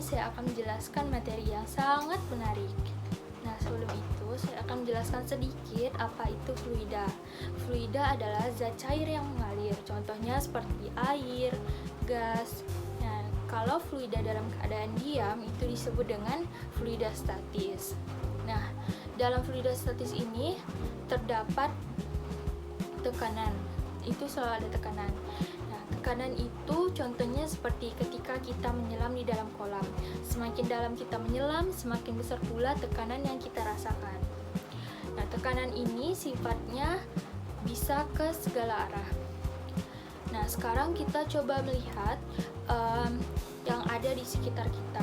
saya akan menjelaskan materi yang sangat menarik. Nah, sebelum itu saya akan menjelaskan sedikit apa itu fluida. Fluida adalah zat cair yang mengalir, contohnya seperti air, gas. Nah, kalau fluida dalam keadaan diam itu disebut dengan fluida statis. Nah, dalam fluida statis ini terdapat tekanan. Itu selalu ada tekanan. Nah, tekanan itu contohnya seperti ketika kita menyelam di dalam kolam. Semakin dalam kita menyelam, semakin besar pula tekanan yang kita rasakan. Nah, tekanan ini sifatnya bisa ke segala arah. Nah, sekarang kita coba melihat yang ada di sekitar kita.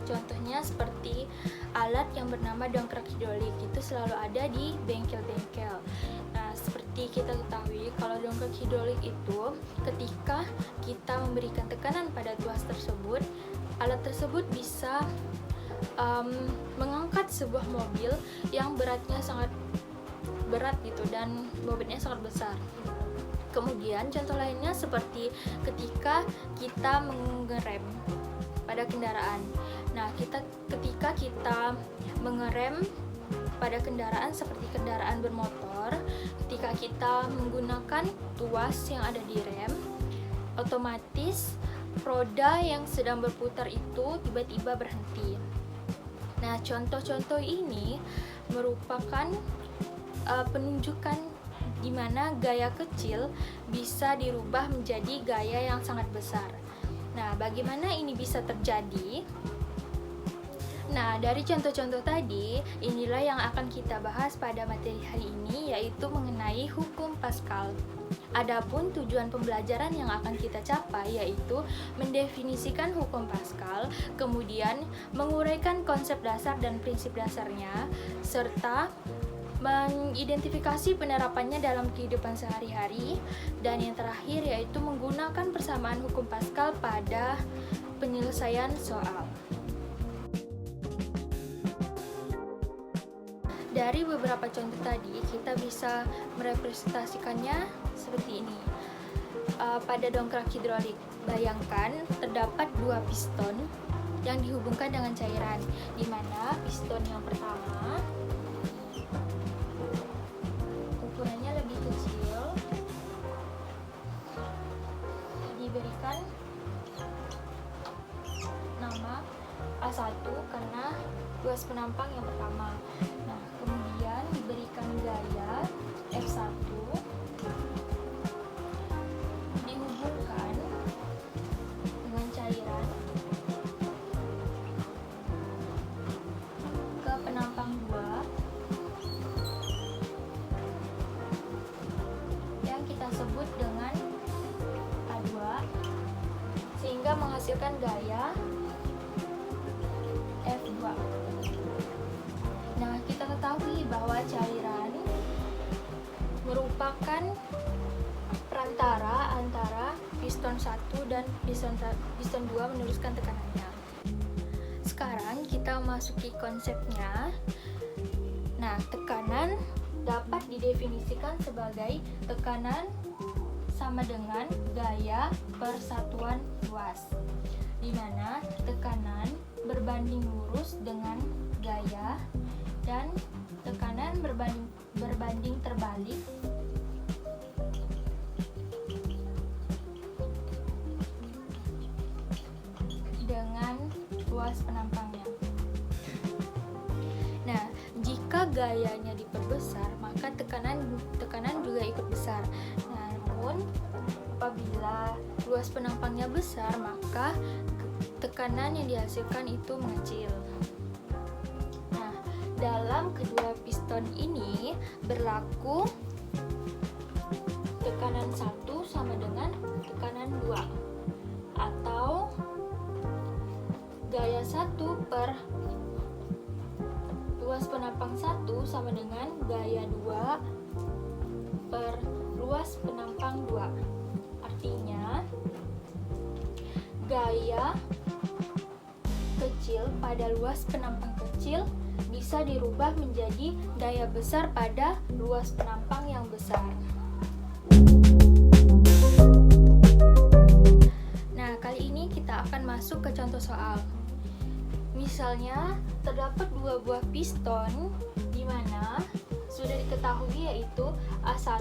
Contohnya seperti alat yang bernama dongkrak hidrolik, itu selalu ada di bengkel-bengkel. Nah, seperti kita ketahui, kalau dongkrak hidrolik itu ketika kita memberikan tekanan pada tuas tersebut, alat tersebut bisa mengangkat sebuah mobil yang beratnya sangat berat gitu, dan bobotnya sangat besar. Kemudian contoh lainnya seperti ketika kita mengerem pada kendaraan. Nah, ketika kita mengerem pada kendaraan seperti kendaraan bermotor, ketika kita menggunakan tuas yang ada di rem, otomatis roda yang sedang berputar itu tiba-tiba berhenti. Nah, contoh-contoh ini merupakan penunjukan di mana gaya kecil bisa dirubah menjadi gaya yang sangat besar. Nah, bagaimana ini bisa terjadi? Nah, dari contoh-contoh tadi, inilah yang akan kita bahas pada materi hari ini, yaitu mengenai hukum Pascal. Adapun tujuan pembelajaran yang akan kita capai yaitu mendefinisikan hukum Pascal, kemudian menguraikan konsep dasar dan prinsip dasarnya, serta mengidentifikasi penerapannya dalam kehidupan sehari-hari, dan yang terakhir yaitu menggunakan persamaan hukum Pascal pada penyelesaian soal. Dari beberapa contoh tadi, kita bisa merepresentasikannya seperti ini. Pada dongkrak hidrolik, bayangkan terdapat dua piston yang dihubungkan dengan cairan, di mana piston yang pertama ukurannya lebih kecil, diberikan nama A1 karena luas penampang yang pertama. Nah, kemudian diberikan gaya F1, dihubungkan dengan cairan ke penampang 2 yang kita sebut dengan A2, sehingga menghasilkan gaya F2. Nah, kita ketahui bahwa cairan merupakan perantara antara piston 1 dan piston 2 meneruskan tekanannya. Sekarang kita masuki konsepnya. Nah, tekanan dapat didefinisikan sebagai tekanan sama dengan gaya per satuan luas, di mana tekanan berbanding lurus dengan gaya dan tekanan berbanding terbalik dengan luas penampangnya. Nah, jika gayanya diperbesar, maka tekanan juga ikut besar. Namun apabila luas penampangnya besar, maka tekanan yang dihasilkan itu mengecil. Nah, dalam kedua piston ini berlaku tekanan 1 sama dengan tekanan 2, atau gaya 1 per luas penampang 1 sama dengan gaya 2 per luas penampang 2. Artinya gaya kecil pada luas penampang kecil bisa dirubah menjadi gaya besar pada luas penampang yang besar. Nah, kali ini kita akan masuk ke contoh soal. Misalnya terdapat 2 buah piston di mana sudah diketahui yaitu A1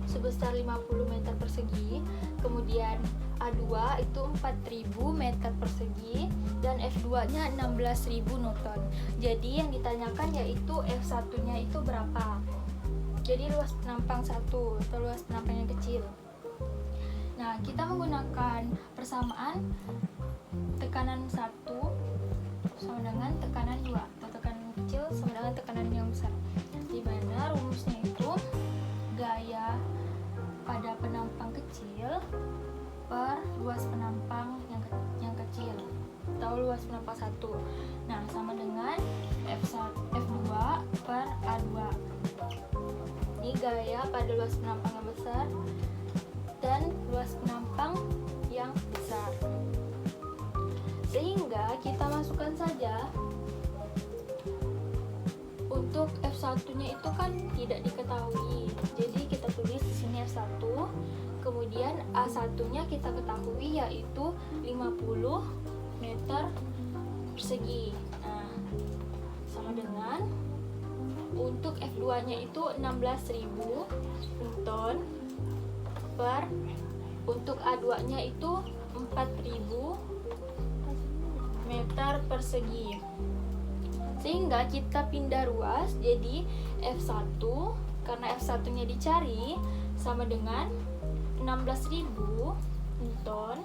sebesar 50 meter persegi, kemudian A2 itu 4000 meter persegi, dan F2-nya 16.000 Newton. Jadi yang ditanyakan yaitu F1-nya itu berapa. Jadi luas penampang 1 atau luas penampang yang kecil. Nah, kita menggunakan persamaan tekanan 1 sama dengan tekanan 2 atau tekanan kecil sama dengan tekanan yang besar. Di mana rumusnya itu gaya pada penampang kecil per luas penampang yang kecil atau luas penampang 1. Nah, sama dengan F2 per A2. Ini gaya pada luas penampang yang besar dan luas penampang yang besar. Sehingga kita masukkan saja. Untuk F1-nya itu kan tidak diketahui. Jadi kita tulis di sini F1. Kemudian A1-nya kita ketahui yaitu 50 meter persegi. Nah, sama dengan untuk F2-nya itu 16.000 Newton per, untuk A2-nya itu 4.000 meter persegi. Sehingga kita pindah ruas, jadi F1 karena F1-nya dicari sama dengan 16.000 Newton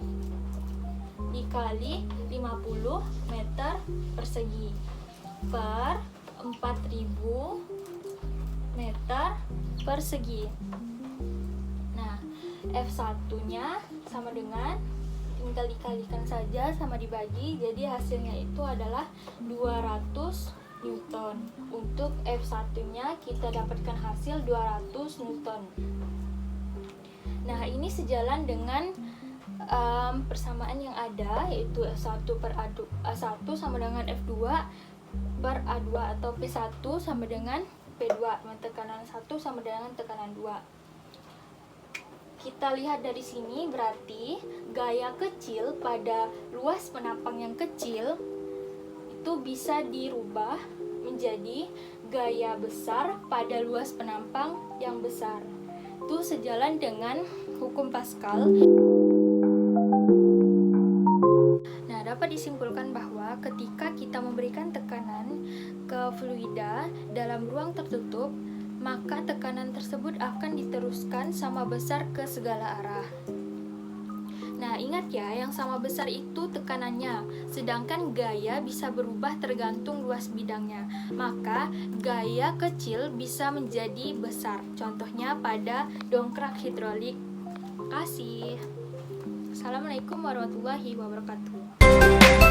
dikali 50 meter persegi per 4.000 meter persegi. Nah, F1-nya sama dengan, tinggal dikalikan saja sama dibagi, jadi hasilnya itu adalah 200 Newton. Untuk F1-nya kita dapatkan hasil 200 Newton. Nah, ini sejalan dengan persamaan yang ada, yaitu F1 per A1 sama dengan F2 per A2 atau P1 sama dengan P2, tekanan 1 sama dengan tekanan 2. Kita lihat dari sini, berarti gaya kecil pada luas penampang yang kecil itu bisa dirubah menjadi gaya besar pada luas penampang yang besar. Itu sejalan dengan hukum Pascal. Nah, dapat disimpulkan bahwa ketika kita memberikan tekanan ke fluida dalam ruang tertutup, maka tekanan tersebut akan diteruskan sama besar ke segala arah. Nah, ingat ya, yang sama besar itu tekanannya, sedangkan gaya bisa berubah tergantung luas bidangnya. Maka, gaya kecil bisa menjadi besar. Contohnya pada dongkrak hidrolik. Terima kasih. Assalamualaikum warahmatullahi wabarakatuh.